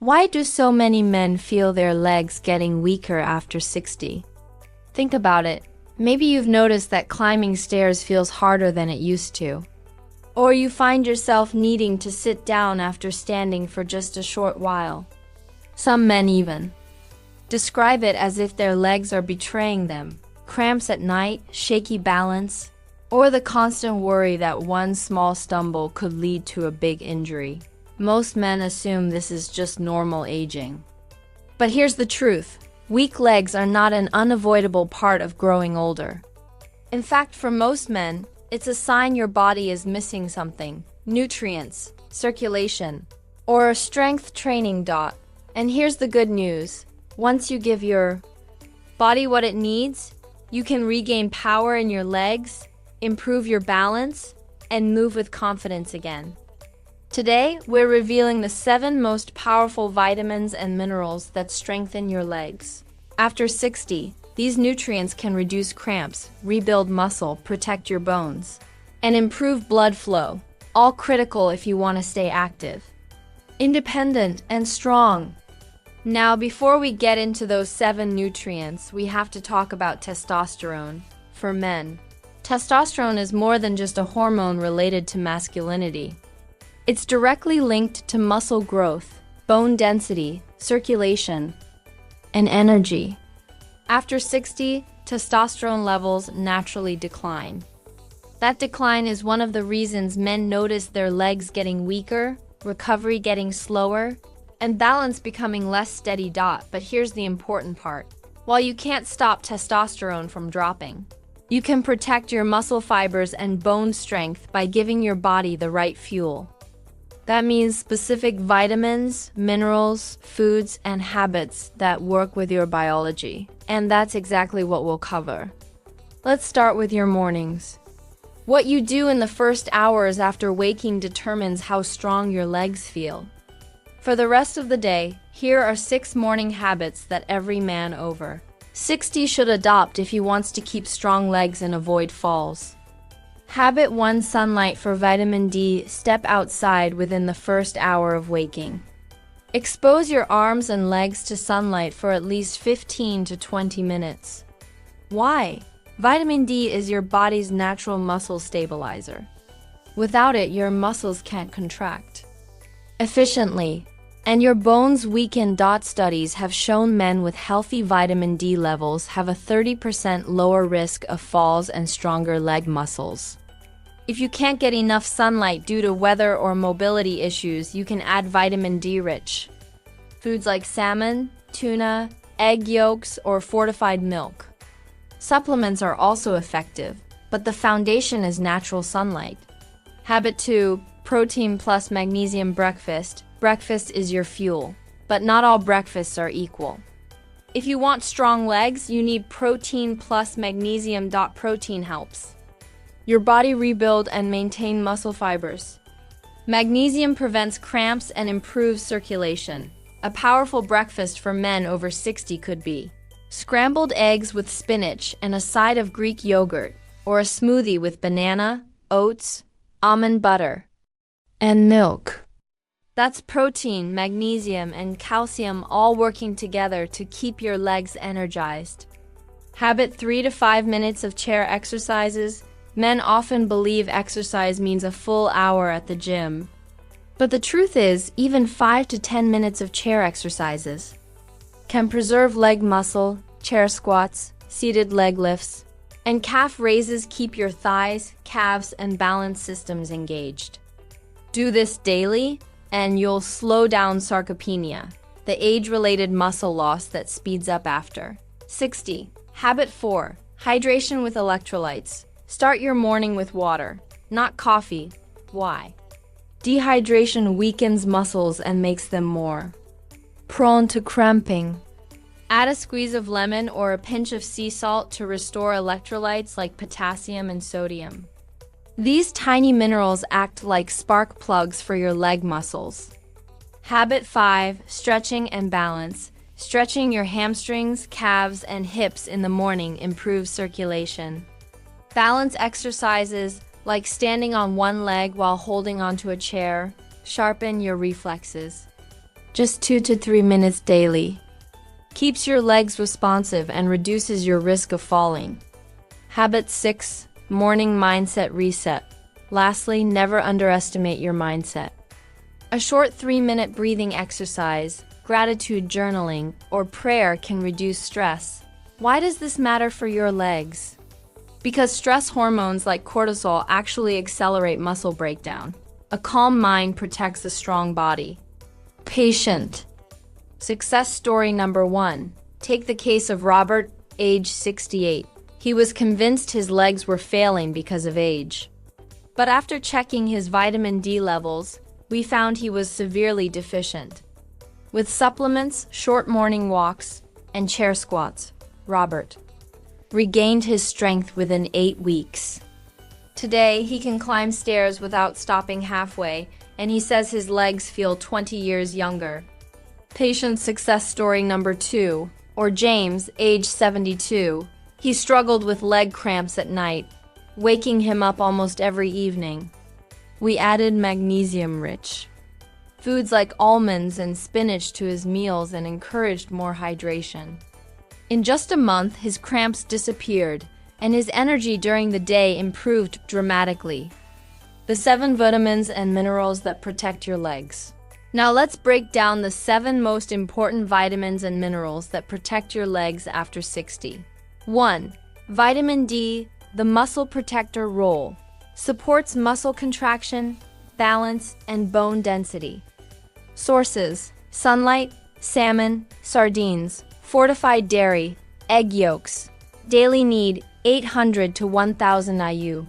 Why do so many men feel their legs getting weaker after 60? Think about it. Maybe you've noticed that climbing stairs feels harder than it used to. Or you find yourself needing to sit down after standing for just a short while. Some men even describe it as if their legs are betraying them. Cramps at night, shaky balance, or the constant worry that one small stumble could lead to a big injury. Most men assume this is just normal aging. But here's the truth. Weak legs are not an unavoidable part of growing older. In fact, for most men, it's a sign your body is missing something: nutrients, circulation, or a strength training. And here's the good news. Once you give your body what it needs, you can regain power in your legs, improve your balance, and move with confidence again. Today, we're revealing the 7 most powerful vitamins and minerals that strengthen your legs. After 60, these nutrients can reduce cramps, rebuild muscle, protect your bones, and improve blood flow, all critical if you want to stay active, independent, and strong. Now, before we get into those 7 nutrients, we have to talk about testosterone. For men, testosterone is more than just a hormone related to masculinity. It's directly linked to muscle growth, bone density, circulation, and energy. After 60, testosterone levels naturally decline. That decline is one of the reasons men notice their legs getting weaker, recovery getting slower, and balance becoming less steady. But here's the important part. While you can't stop testosterone from dropping, you can protect your muscle fibers and bone strength by giving your body the right fuel. That means specific vitamins, minerals, foods, and habits that work with your biology. And that's exactly what we'll cover. Let's start with your mornings. What you do in the first hours after waking determines how strong your legs feel. For the rest of the day, here are 6 morning habits that every man over 60 should adopt if he wants to keep strong legs and avoid falls. Habit 1: sunlight for vitamin D. Step outside within the first hour of waking. Expose your arms and legs to sunlight for at least 15 to 20 minutes. Why? Vitamin D is your body's natural muscle stabilizer. Without it, your muscles can't contract efficiently, and your bones weaken. Studies have shown men with healthy vitamin D levels have a 30% lower risk of falls and stronger leg muscles. If you can't get enough sunlight due to weather or mobility issues, you can add vitamin D-rich foods like salmon, tuna, egg yolks, or fortified milk. Supplements are also effective, but the foundation is natural sunlight. Habit 2: protein plus magnesium breakfast. Breakfast is your fuel, but not all breakfasts are equal. If you want strong legs, you need protein plus magnesium. Protein helps your body rebuild and maintain muscle fibers. Magnesium prevents cramps and improves circulation. A powerful breakfast for men over 60 could be scrambled eggs with spinach and a side of Greek yogurt, or a smoothie with banana, oats, almond butter, and milk. That's protein, magnesium, and calcium all working together to keep your legs energized. Habit 3 to 5 minutes of chair exercises. Men often believe exercise means a full hour at the gym. But the truth is, even 5 to 10 minutes of chair exercises can preserve leg muscle. Chair squats, seated leg lifts, and calf raises keep your thighs, calves, and balance systems engaged. Do this daily, and you'll slow down sarcopenia, the age-related muscle loss that speeds up after 60. Habit 4: hydration with electrolytes. Start your morning with water, not coffee. Why? Dehydration weakens muscles and makes them more prone to cramping. Add a squeeze of lemon or a pinch of sea salt to restore electrolytes like potassium and sodium. These tiny minerals act like spark plugs for your leg muscles. Habit 5: stretching and balance. Stretching your hamstrings, calves, and hips in the morning improves circulation. Balance exercises like standing on one leg while holding onto a chair sharpen your reflexes. just 2 to 3 minutes daily. Keeps your legs responsive and reduces your risk of falling. Habit 6. Morning mindset reset. Lastly, never underestimate your mindset. A short 3-minute breathing exercise, gratitude journaling, or prayer can reduce stress. Why does this matter for your legs? Because stress hormones like cortisol actually accelerate muscle breakdown. A calm mind protects a strong body. Patient. Success story number 1. Take the case of Robert, age 68. He was convinced his legs were failing because of age. But after checking his vitamin D levels, we found he was severely deficient. With supplements, short morning walks, and chair squats, Robert regained his strength within 8 weeks. Today, he can climb stairs without stopping halfway, and he says his legs feel 20 years younger. Patient success story number 2, or James, age 72. He struggled with leg cramps at night, waking him up almost every evening. We added magnesium-rich foods like almonds and spinach to his meals and encouraged more hydration. In just a month, his cramps disappeared, and his energy during the day improved dramatically. The 7 vitamins and minerals that protect your legs. Now let's break down the 7 most important vitamins and minerals that protect your legs after 60. 1. Vitamin D, the muscle protector role. Supports muscle contraction, balance, and bone density. Sources: sunlight, salmon, sardines, fortified dairy, egg yolks. Daily need 800 to 1000 IU.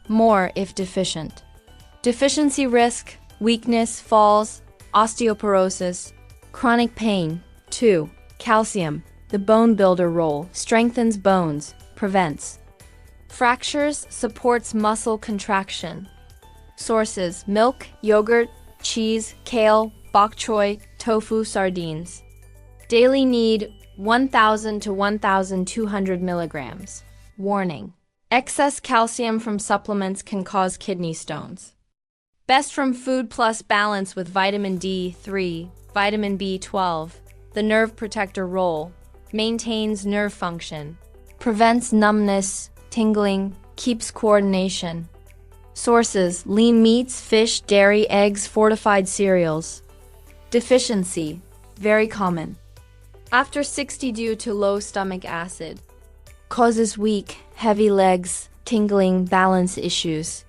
More if deficient. Deficiency risk: weakness, falls, osteoporosis, chronic pain. 2. Calcium, the bone builder role, strengthens bones, prevents fractures, supports muscle contraction. Sources: milk, yogurt, cheese, kale, bok choy, tofu, sardines. Daily need 1000 to 1200 milligrams. Warning: excess calcium from supplements can cause kidney stones. Best from food plus balance with vitamin D3, vitamin B12, the nerve protector role, maintains nerve function, prevents numbness, tingling, keeps coordination. Sources: lean meats, fish, dairy, eggs, fortified cereals. Deficiency, very common. After 60 due to low stomach acid. Causes weak, heavy legs, tingling, balance issues.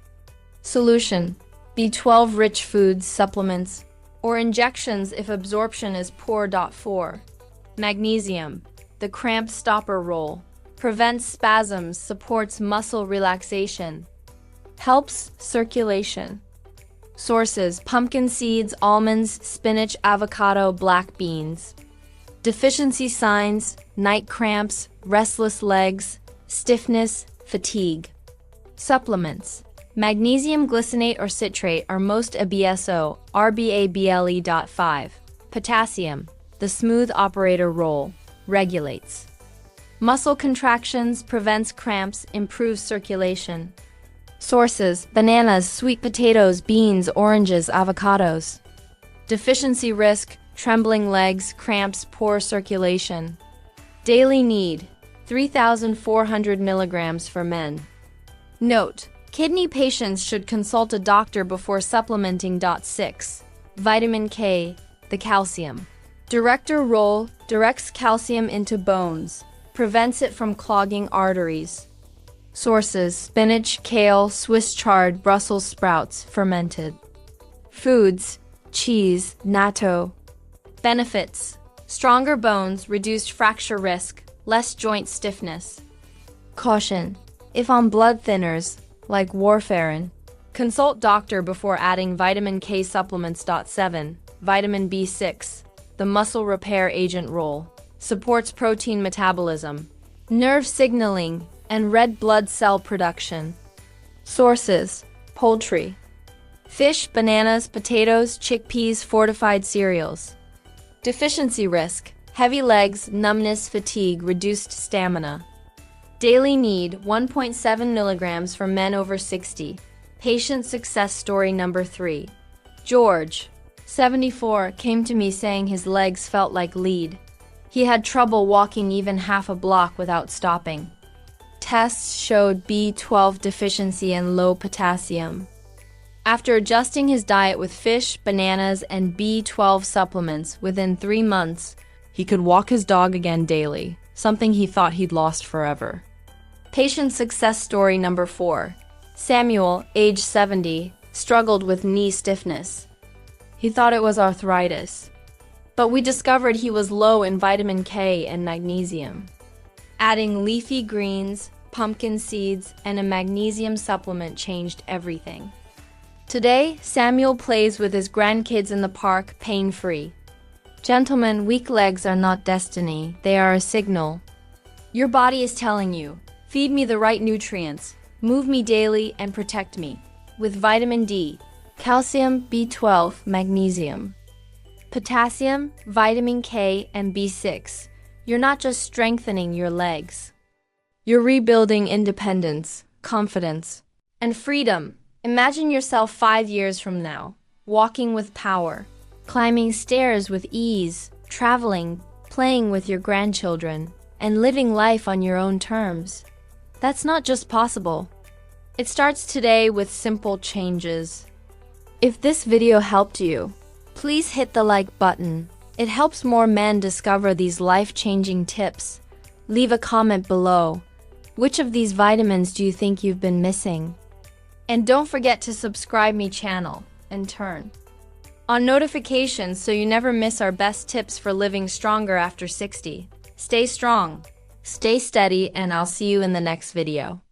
Solution: B12-rich foods, supplements, or injections if absorption is poor. 4. Magnesium, the cramp stopper role, prevents spasms, supports muscle relaxation, helps circulation. Sources: pumpkin seeds, almonds, spinach, avocado, black beans. Deficiency signs: night cramps, restless legs, stiffness, fatigue. Supplements: magnesium glycinate or citrate are most ABSO, RBABLE.5. Potassium, the smooth operator role, regulates muscle contractions, prevents cramps, improves circulation. Sources: bananas, sweet potatoes, beans, oranges, avocados. Deficiency risk: trembling legs, cramps, poor circulation. Daily need 3,400 milligrams for men. Note: kidney patients should consult a doctor before supplementing. 6. Vitamin K, the calcium director role, directs calcium into bones, prevents it from clogging arteries. Sources: spinach, kale, Swiss chard, Brussels sprouts, fermented. Foods: cheese, natto. Benefits: stronger bones, reduced fracture risk, less joint stiffness. Caution: if on blood thinners, like warfarin, consult doctor before adding vitamin K supplements. 7. Vitamin B6, the muscle repair agent role, supports protein metabolism, nerve signaling, and red blood cell production. Sources: poultry, fish, bananas, potatoes, chickpeas, fortified cereals. Deficiency risk: heavy legs, numbness, fatigue, reduced stamina. Daily need 1.7 milligrams for men over 60. Patient success story number 3. George, 74, came to me saying his legs felt like lead. He had trouble walking even half a block without stopping. Tests showed B12 deficiency and low potassium. After adjusting his diet with fish, bananas, and B12 supplements within 3 months, he could walk his dog again daily, something he thought he'd lost forever. Patient success story number 4. Samuel, age 70, struggled with knee stiffness. He thought it was arthritis, but we discovered he was low in vitamin K and magnesium. Adding leafy greens, pumpkin seeds, and a magnesium supplement changed everything. Today, Samuel plays with his grandkids in the park pain-free. Gentlemen, weak legs are not destiny, they are a signal. Your body is telling you, feed me the right nutrients, move me daily, and protect me. With vitamin D, calcium, B12, magnesium, potassium, vitamin K, and B6, you're not just strengthening your legs. You're rebuilding independence, confidence, and freedom. Imagine yourself 5 years from now, walking with power, climbing stairs with ease, traveling, playing with your grandchildren, and living life on your own terms. That's not just possible. It starts today with simple changes. If this video helped you, please hit the like button. It helps more men discover these life-changing tips. Leave a comment below. Which of these vitamins do you think you've been missing? And don't forget to subscribe my channel and turn on notifications so you never miss our best tips for living stronger after 60. Stay strong, stay steady, and I'll see you in the next video.